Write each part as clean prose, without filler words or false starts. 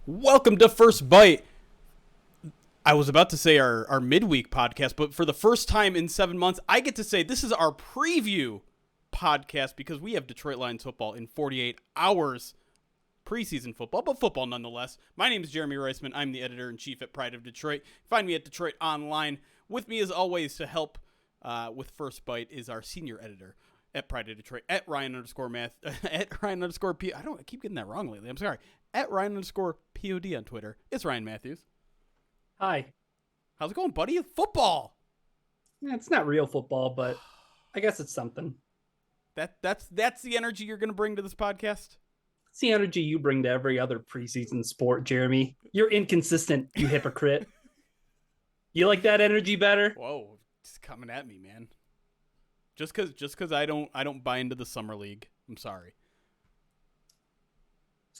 Welcome to First Bite. I was about to say our midweek podcast, but for the first time in 7 months, I get to say this is our preview podcast because we have Detroit Lions football in 48 hours. Preseason football, but football nonetheless. My name is Jeremy Reisman. I'm the editor-in-chief at Pride of Detroit. Find me at Detroit Online. With me, as always, to help with First Bite is our senior editor at Pride of Detroit, at Ryan_Math, at Ryan_P. I keep getting that wrong lately. I'm sorry. At Ryan_POD on Twitter. It's Ryan Matthews. Hi. How's it going, buddy? Football. Yeah, it's not real football, but I guess it's something. That's the energy you're going to bring to this podcast? It's the energy you bring to every other preseason sport, Jeremy. You're inconsistent, you hypocrite. You like that energy better? Whoa, it's coming at me, man. Just cause I don't buy into the summer league. I'm sorry.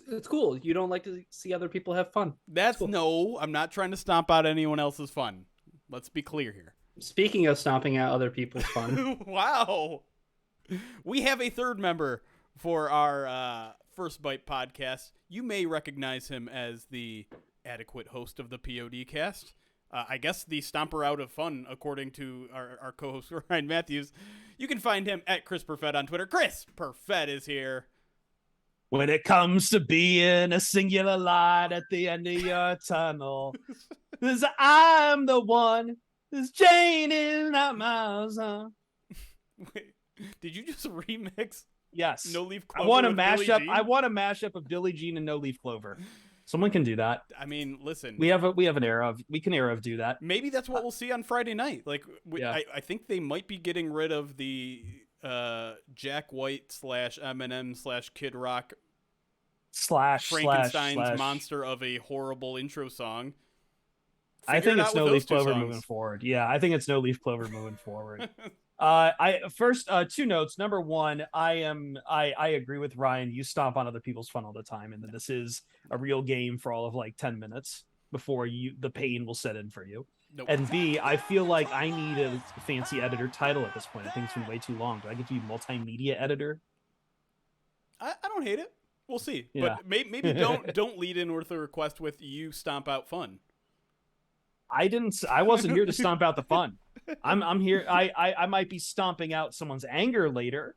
It's cool. You don't like to see other people have fun. That's cool. No, I'm not trying to stomp out anyone else's fun. Let's be clear here. Speaking of stomping out other people's fun. Wow. We have a third member for our First Bite podcast. You may recognize him as the adequate host of the POD cast. I guess the stomper out of fun, according to our co-host Ryan Matthews. You can find him at Chris Perfett on Twitter. Chris Perfett is here. When it comes to being a singular light at the end of your tunnel, 'cause I'm the one who's Jane is not miles on. Wait, did you just remix? Yes. No Leaf Clover. I want a with Billie mashup. Jean? I want a mashup of Billie Jean and No Leaf Clover. Someone can do that. I mean, listen. We have an era of do that. Maybe that's what we'll see on Friday night. Like, Yeah. I think they might be getting rid of the Jack White / Eminem / Kid Rock Frankenstein's monster of a horrible intro song. I think it's No Leaf Clover moving forward. Yeah, I think it's No Leaf Clover moving forward. Two notes. Number one, I agree with Ryan. You stomp on other people's fun all the time, and that this is a real game for all of like 10 minutes before the pain will set in for you. Nope. And B, I feel like I need a fancy editor title at this point. I think it's been way too long. Do I get to be multimedia editor? I don't hate it. We'll see. Yeah. But maybe don't lead in with a request with you stomp out fun. I wasn't here to stomp out the fun. I'm here. I might be stomping out someone's anger later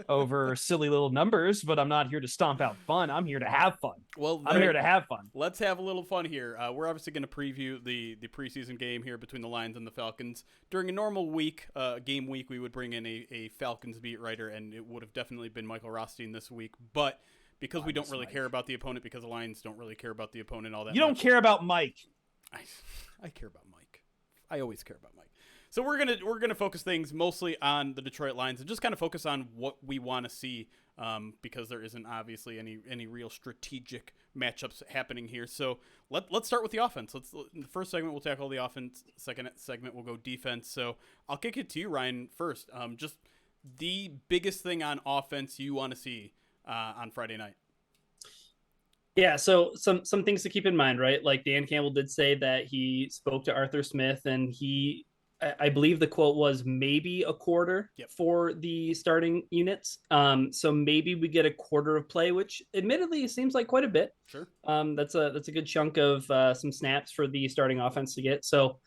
over silly little numbers, but I'm not here to stomp out fun. I'm here to have fun. Well, I'm here to have fun. Let's have a little fun here. We're obviously going to preview the preseason game here between the Lions and the Falcons. During a normal week, game week, we would bring in a Falcons beat writer, and it would have definitely been Michael Rothstein this week. But because we don't really care about the opponent, because the Lions don't really care about the opponent all that You don't care about Mike. I care about Mike. I always care about Mike. So we're gonna focus things mostly on the Detroit Lions and just kind of focus on what we want to see, because there isn't obviously any real strategic matchups happening here. So let's start with the offense. In the first segment we'll tackle the offense. Second segment we'll go defense. So I'll kick it to you, Ryan, first. Just the biggest thing on offense you want to see on Friday night. Yeah, so some things to keep in mind, right? Like Dan Campbell did say that he spoke to Arthur Smith, and I believe the quote was maybe a quarter for the starting units. So maybe we get a quarter of play, which admittedly seems like quite a bit. Sure. That's a good chunk of some snaps for the starting offense to get. So,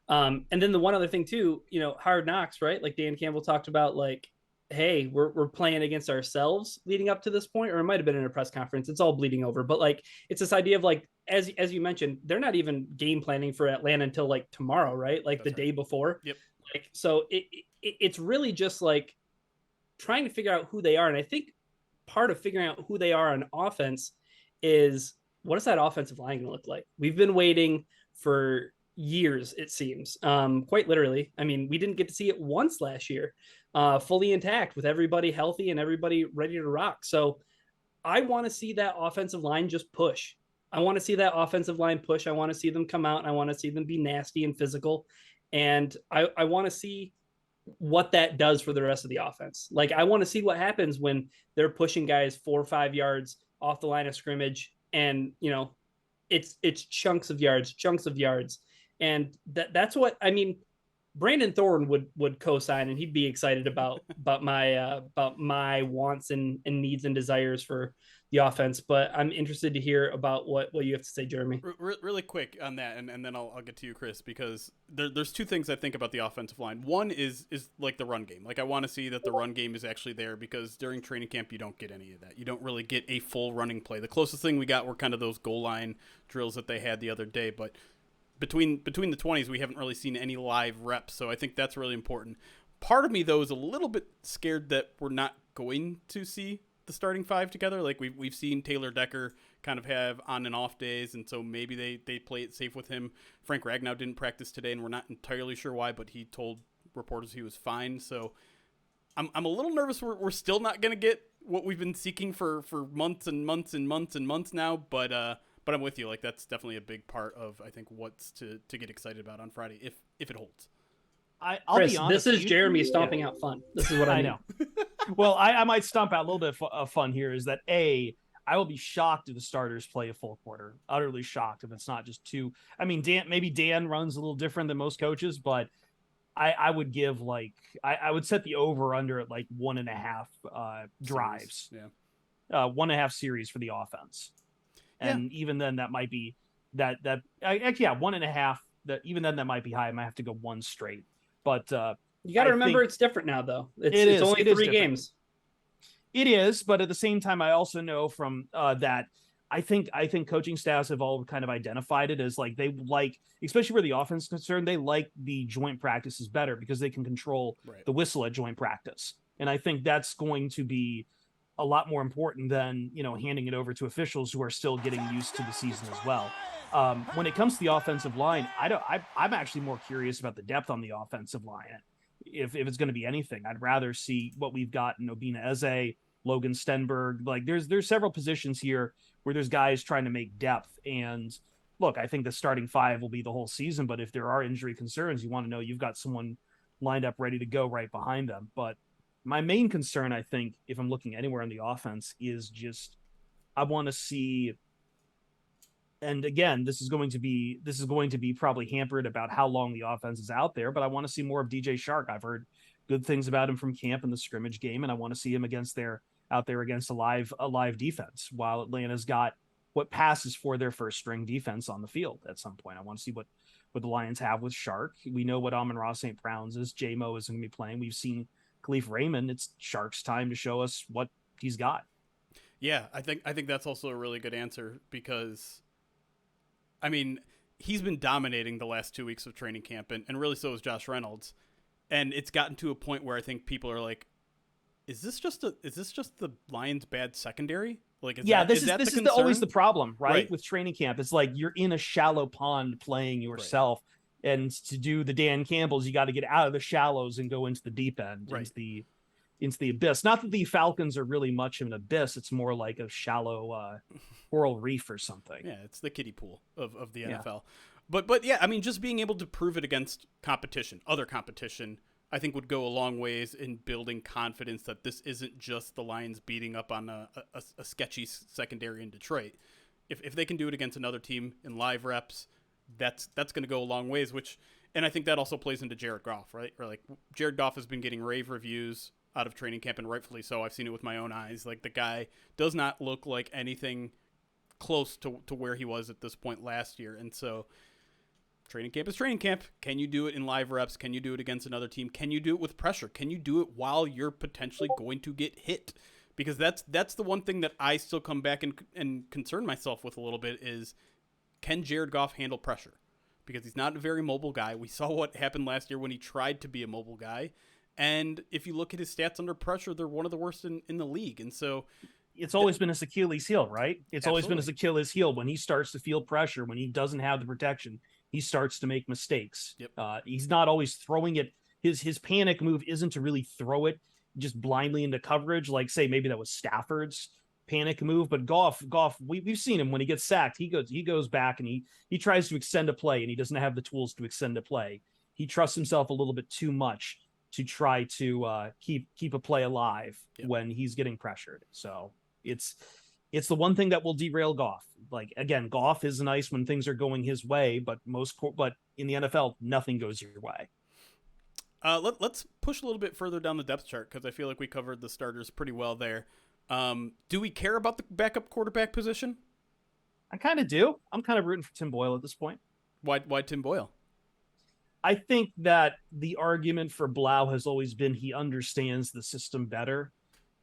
and then the one other thing too, Hard Knocks, right? Like Dan Campbell talked about, like, hey, we're playing against ourselves leading up to this point, or it might have been in a press conference. It's all bleeding over, but like, it's this idea of like, as you mentioned, they're not even game planning for Atlanta until like tomorrow, right? Like the day before. Yep. Like, so it's really just like trying to figure out who they are. And I think part of figuring out who they are on offense is, what is that offensive line going to look like? We've been waiting for years, it seems, quite literally. I mean, we didn't get to see it once last year, fully intact with everybody healthy and everybody ready to rock. So I want to see that offensive line just push. I want to see that offensive line push. I want to see them come out, and I want to see them be nasty and physical. And I want to see what that does for the rest of the offense. Like, I want to see what happens when they're pushing guys 4 or 5 yards off the line of scrimmage, and it's chunks of yards. And that's what, I mean, Brandon Thorne would co-sign, and he'd be excited about my wants and needs and desires for the offense. But I'm interested to hear about what you have to say, Jeremy. Really quick on that, and then I'll get to you, Chris, because there's two things I think about the offensive line. One is like the run game. Like, I want to see that the run game is actually there, because during training camp you don't get any of that. You don't really get a full running play. The closest thing we got were kind of those goal line drills that they had the other day, but between the 20s we haven't really seen any live reps, so I think that's really important. Part of me, though, is a little bit scared that we're not going to see the starting five together. Like, we've seen Taylor Decker kind of have on and off days, and so maybe they play it safe with him. Frank Ragnow didn't practice today, and we're not entirely sure why, but he told reporters he was fine. So I'm a little nervous we're still not going to get what we've been seeking for months and months and months and months now, but I'm with you. Like, that's definitely a big part of, I think, what's to get excited about on Friday, if it holds. I'll Chris, be honest. This is Jeremy stomping out fun. This is what I know. Well, I might stomp out a little bit of fun here. Is that I will be shocked if the starters play a full quarter. Utterly shocked if it's not just two. I mean, maybe Dan runs a little different than most coaches, but I would give I would set the over under at 1.5 drives. Yeah. 1.5 series for the offense. And even then, that might be that 1.5. That even then, that might be high. I might have to go one straight. But you got to remember, it's different now, though. It's only 3 games. It is, but at the same time, I also know from that I think coaching staffs have all kind of identified it as they like, especially where the offense is concerned, they like the joint practices better because they can control the whistle at joint practice, and I think that's going to be a lot more important than handing it over to officials who are still getting used to the season as well. When it comes to the offensive line, I'm actually more curious about the depth on the offensive line. If it's going to be anything, I'd rather see what we've got in Obina Eze, Logan Stenberg. There's several positions here where there's guys trying to make depth. And look, I think the starting five will be the whole season, but if there are injury concerns, you want to know you've got someone lined up ready to go right behind them. But my main concern, I think, if I'm looking anywhere on the offense, is just I want to see. And again, this is going to be probably hampered about how long the offense is out there. But I want to see more of DJ Shark. I've heard good things about him from camp in the scrimmage game, and I want to see him out there against a live defense. While Atlanta's got what passes for their first string defense on the field at some point, I want to see what the Lions have with Shark. We know what Amon-Ra St. Brown's is. J-Mo is going to be playing. We've seen Khalif Raymond. It's Shark's time to show us what he's got. Yeah, I think that's also a really good answer, because I mean, he's been dominating the last 2 weeks of training camp, and really so is Josh Reynolds. And it's gotten to a point where I think people are like, is this just the Lions' bad secondary? This is always the problem, right? With training camp. It's like you're in a shallow pond playing yourself. Right. And to do the Dan Campbells, you got to get out of the shallows and go into the deep end, into the abyss. Not that the Falcons are really much of an abyss. It's more like a shallow coral reef or something. Yeah, it's the kiddie pool of the NFL. But yeah, I mean, just being able to prove it against other competition, I think would go a long ways in building confidence that this isn't just the Lions beating up on a sketchy secondary in Detroit. If they can do it against another team in live reps, that's going to go a long ways. And I think that also plays into Jared Goff, right? Or Jared Goff has been getting rave reviews out of training camp, and rightfully so. I've seen it with my own eyes. The guy does not look like anything close to where he was at this point last year. And so training camp is training camp. Can you do it in live reps? Can you do it against another team? Can you do it with pressure? Can you do it while you're potentially going to get hit? Because that's the one thing that I still come back and concern myself with a little bit is, can Jared Goff handle pressure? Because he's not a very mobile guy. We saw what happened last year when he tried to be a mobile guy. And if you look at his stats under pressure, they're one of the worst in the league. And so it's always been his Achilles heel, right? It's always been his Achilles heel. When he starts to feel pressure, when he doesn't have the protection, he starts to make mistakes. Yep. He's not always throwing it. His panic move isn't to really throw it just blindly into coverage. Like, say, maybe that was Stafford's panic move, but Goff, we've seen him when he gets sacked, he goes back and he tries to extend a play, and he doesn't have the tools to extend a play. He trusts himself a little bit too much to try to keep a play alive when he's getting pressured. So it's the one thing that will derail Goff. Again, Goff is nice when things are going his way, but in the NFL, nothing goes your way. Let's push a little bit further down the depth chart because I feel like we covered the starters pretty well there. Do we care about the backup quarterback position? I kind of do. I'm kind of rooting for Tim Boyle at this point. Why Tim Boyle? I think that the argument for Blau has always been he understands the system better,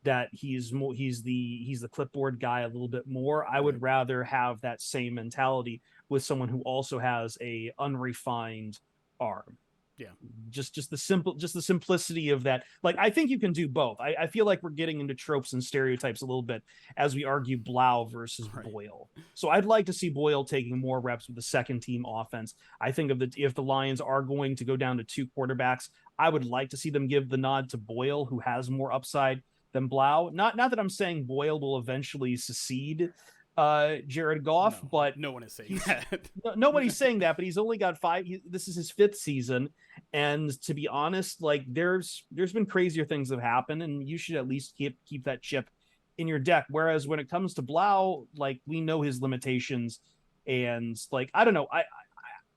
that he's the clipboard guy a little bit more. I would rather have that same mentality with someone who also has a unrefined arm. Yeah. Just the simplicity of that. Like, I think you can do both. I feel like we're getting into tropes and stereotypes a little bit as we argue Blau versus Boyle. So I'd like to see Boyle taking more reps with the second team offense. I think if the Lions are going to go down to 2 quarterbacks, I would like to see them give the nod to Boyle, who has more upside than Blau. Not that I'm saying Boyle will eventually succeed Jared Goff, but no one is saying that. Nobody's saying that, but he's only got 5. This is his 5th season, and to be honest, like there's been crazier things that have happened, and you should at least keep that chip in your deck. Whereas when it comes to Blau, like we know his limitations, and like I don't know,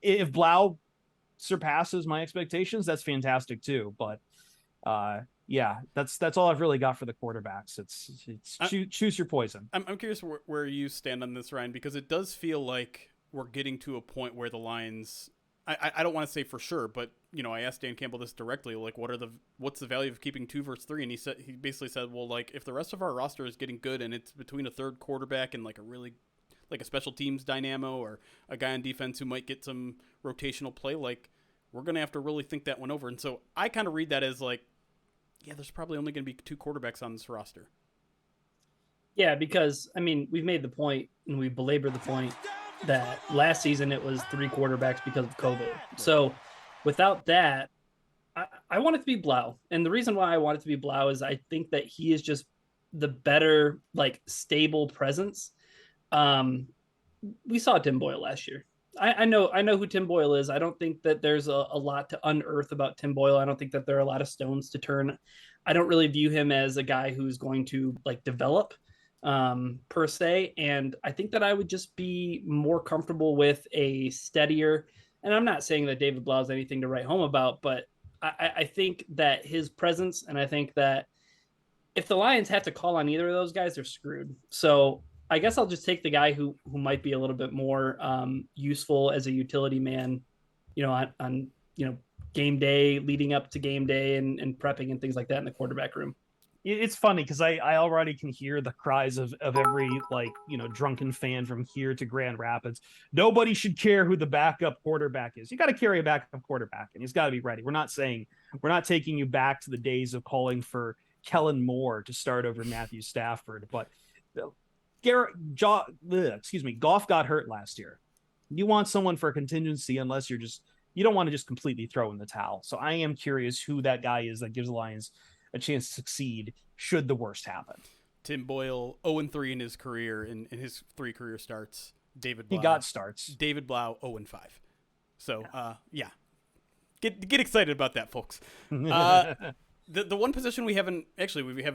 if Blau surpasses my expectations, that's fantastic too. But yeah, that's all I've really got for the quarterbacks. It's choose your poison. I'm curious where you stand on this, Ryan, because it does feel like we're getting to a point where the Lions, I don't want to say for sure, but I asked Dan Campbell this directly, like what's the value of keeping 2 versus 3? And he basically said, well, like if the rest of our roster is getting good and it's between a third quarterback and like a special teams dynamo or a guy on defense who might get some rotational play, like we're going to have to really think that one over. And so I kind of read that as like, yeah, there's probably only going to be 2 quarterbacks on this roster. Yeah, because, I mean, we've made the point and we belabored the point that last season it was 3 quarterbacks because of COVID. Right. So without that, I want it to be Blau. And the reason why I want it to be Blau is I think that he is just the better, like, stable presence. We saw Tim Boyle last year. I know who Tim Boyle is. I don't think that there's a lot to unearth about Tim Boyle. I don't think that there are a lot of stones to turn. I don't really view him as a guy who's going to like develop per se. And I think that I would just be more comfortable with a steadier, and I'm not saying that David Blau is anything to write home about, but I think that his presence, and I think that if the Lions have to call on either of those guys, they're screwed. So I guess I'll just take the guy who might be a little bit more useful as a utility man, on game day, leading up to game day and prepping and things like that in the quarterback room. It's funny because I already can hear the cries of every drunken fan from here to Grand Rapids. Nobody should care who the backup quarterback is. You got to carry a backup quarterback, and he's got to be ready. We're not taking you back to the days of calling for Kellen Moore to start over Matthew Stafford, but Goff got hurt last year. You want someone for a contingency unless you don't want to just completely throw in the towel. So I am curious who that guy is that gives the Lions a chance to succeed should the worst happen. Tim Boyle, 0-3 in his career, in his 3 career starts. David Blau. He got starts. David Blau, 0-5. So, yeah. Get excited about that, folks. The one position we haven't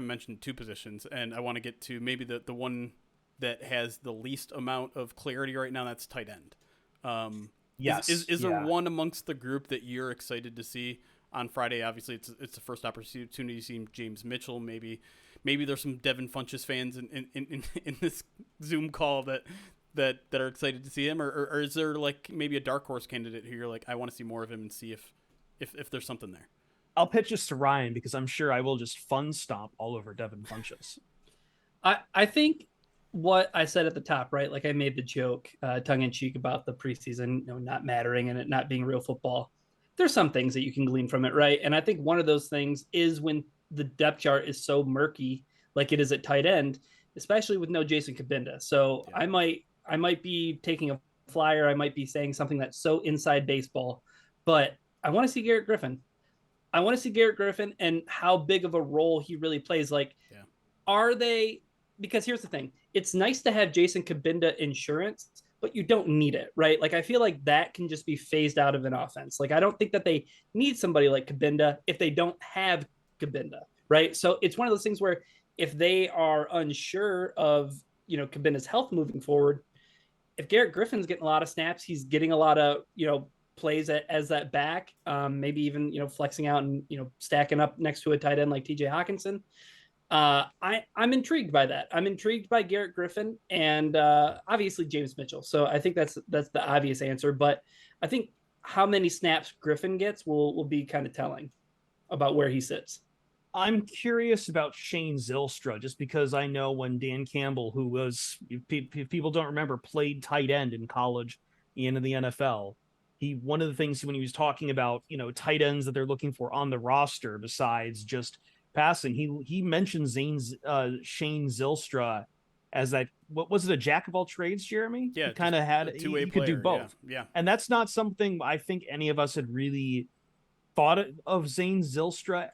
mentioned 2 positions, and I want to get to maybe the one that has the least amount of clarity right now. That's tight end. Yes. Is there one amongst the group that you're excited to see on Friday? Obviously, it's the first opportunity to see James Mitchell. Maybe there's some Devin Funchess fans in this Zoom call that are excited to see him, or is there like maybe a dark horse candidate who you're like, I want to see more of him and see if there's something there? I'll pitch this to Ryan because I'm sure I will just fun stomp all over Devin Funchess. I think what I said at the top, right? Like I made the joke tongue in cheek about the preseason, not mattering and it not being real football. There's some things that you can glean from it, right? And I think one of those things is when the depth chart is so murky, like it is at tight end, especially with no Jason Kabinda. So yeah. I might be taking a flyer. I might be saying something that's so inside baseball, but I want to see Garrett Griffin. I want to see Garrett Griffin and how big of a role he really plays. Like, Are they? Because here's the thing. It's nice to have Jason Kabinda insurance, but you don't need it, right? Like, I feel like that can just be phased out of an offense. Like, I don't think that they need somebody like Kabinda if they don't have Kabinda, right? So it's one of those things where if they are unsure of, Kabinda's health moving forward, if Garrett Griffin's getting a lot of snaps, he's getting a lot of, plays as that back, maybe even, flexing out and, stacking up next to a tight end like TJ Hawkinson. I'm intrigued by that. I'm intrigued by Garrett Griffin and obviously James Mitchell. So I think that's the obvious answer. But I think how many snaps Griffin gets will be kind of telling about where he sits. I'm curious about Shane Zylstra, just because I know when Dan Campbell, who was, if people don't remember, played tight end in college and in the NFL. One of the things when he was talking about, tight ends that they're looking for on the roster besides just passing, he mentioned Shane Zylstra as that, what was it, a jack of all trades, Jeremy? Yeah, he kind of had two-way he could do both. Yeah. And that's not something I think any of us had really thought of Zane Zylstra.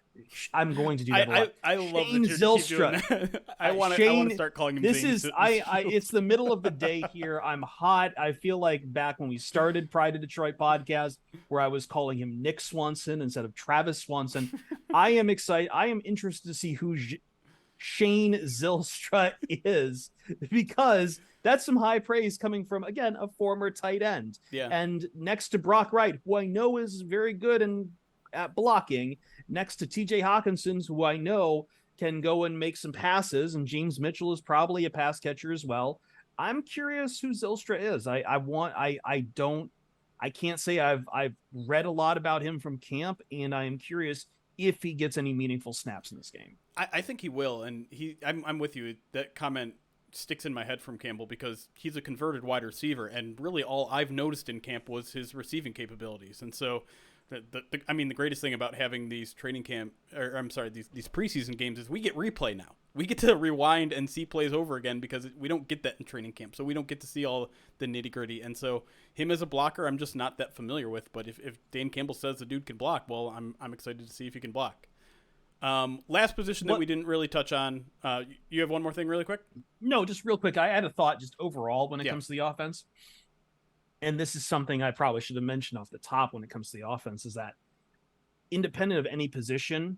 I'm going to do that. I love Shane that Zylstra. I want to start calling him. This Zane. is it's the middle of the day here. I'm hot. I feel like back when we started Pride of Detroit podcast, where I was calling him Nick Swanson instead of Travis Swanson. I am excited. I am interested to see who Shane Zylstra is, because that's some high praise coming from, again, a former tight end. Yeah. And next to Brock Wright, who I know is very good at blocking, next to TJ Hawkinson, who I know can go and make some passes, and James Mitchell is probably a pass catcher as well. I'm curious who Zylstra is. I can't say I've read a lot about him from camp, and I am curious if he gets any meaningful snaps in this game. I think he will, and I'm with you. That comment sticks in my head from Campbell because he's a converted wide receiver, and really all I've noticed in camp was his receiving capabilities. And so the greatest thing about having these these preseason games is we get replay now. We get to rewind and see plays over again because we don't get that in training camp. So we don't get to see all the nitty gritty. And so him as a blocker, I'm just not that familiar with. But if Dan Campbell says the dude can block, well, I'm excited to see if he can block. Last position that we didn't really touch on. You have one more thing really quick? No, just real quick. I had a thought just overall when it comes to the offense. And this is something I probably should have mentioned off the top when it comes to the offense, is that independent of any position,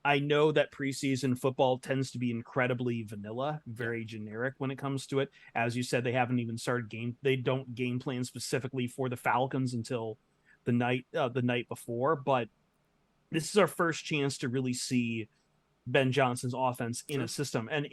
I know that preseason football tends to be incredibly vanilla, very generic when it comes to it. As you said, they haven't even started they don't game plan specifically for the Falcons until the night before. But this is our first chance to really see Ben Johnson's offense in a system. And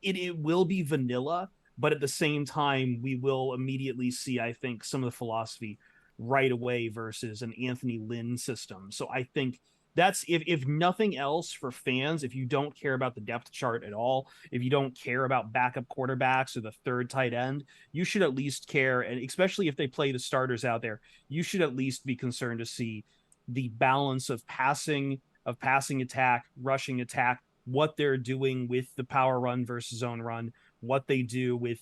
it will be vanilla, but at the same time, we will immediately see, I think, some of the philosophy right away versus an Anthony Lynn system. So I think that's, if nothing else for fans, if you don't care about the depth chart at all, if you don't care about backup quarterbacks or the third tight end, you should at least care. And especially if they play the starters out there, you should at least be concerned to see the balance of passing attack, rushing attack, what they're doing with the power run versus zone run, what they do with,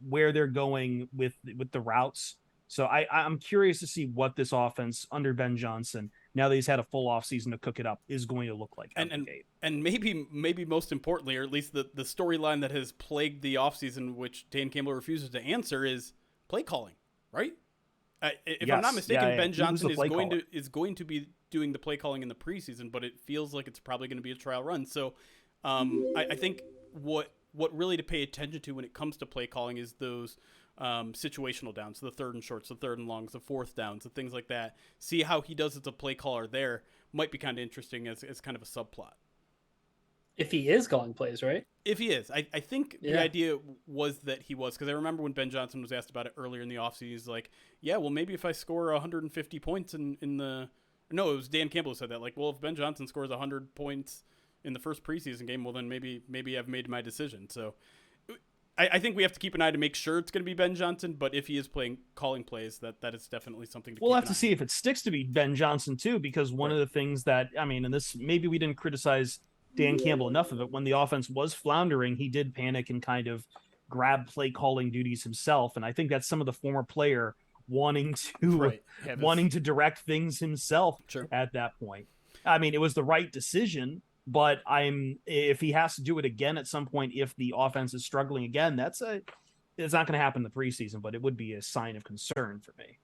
where they're going with the routes. So I'm curious to see what this offense under Ben Johnson, now that he's had a full offseason to cook it up, is going to look like. And maybe most importantly, or at least the storyline that has plagued the offseason, which Dan Campbell refuses to answer, is play calling, right? If I'm not mistaken, Ben Johnson is going to be doing the play calling in the preseason, but it feels like it's probably going to be a trial run. So I think what really to pay attention to when it comes to play calling is those situational downs, the third and shorts, the third and longs, the fourth downs, the things like that. See how he does as a play caller there. Might be kind of interesting as kind of a subplot. If he is calling plays, right? If he is. I think the idea was that he was, because I remember when Ben Johnson was asked about it earlier in the offseason, he's like, yeah, well, maybe if I score 150 points in the – no, it was Dan Campbell who said that. Like, well, if Ben Johnson scores 100 points in the first preseason game, well, then maybe I've made my decision. So I think we have to keep an eye to make sure it's going to be Ben Johnson, but if he is calling plays, that is definitely something to keep an eye on. We'll have to see if it sticks to be Ben Johnson, too, because one of the things that – and this – maybe we didn't criticize – Dan Campbell enough of it. When the offense was floundering, he did panic and kind of grab play calling duties himself. And I think that's some of the former player wanting to direct things himself at that point. It was the right decision, but if he has to do it again at some point, if the offense is struggling again, it's not going to happen in the preseason, but it would be a sign of concern for me.